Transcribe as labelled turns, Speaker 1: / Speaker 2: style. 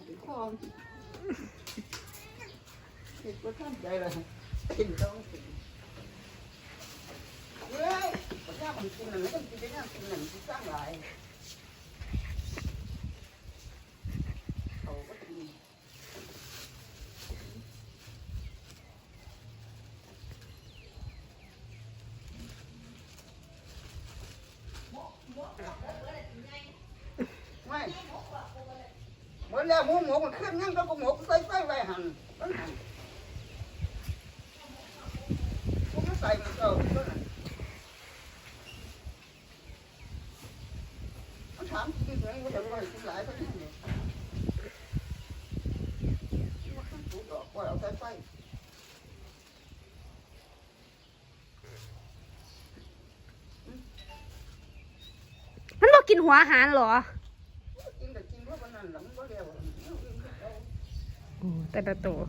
Speaker 1: ติดคอติดก็ท่านใจเลยกินต้องกินเฮ้ยปัญญาผมกินหนึ่งไม่ต้องกินไปนั่งกินหนึ่งที่สร้างหลายเขาก็กินไม่หมดแล้วหมูมันขึ้นงั้นก็หมูใส่ไฟไว้หั่นมันหั่นมันใส่มันเก่ามันถามกินเหมือนว่าจะว่ากินหลายก็ได้เนี่ยมันถูกดอกว่าเอาใส่ไฟ
Speaker 2: มันบอกกินหัวอาหารเหรอ
Speaker 1: กินแต่กินเพราะมันนั่นแหละมันก็เร็ว
Speaker 2: โอ้แต่ละตัว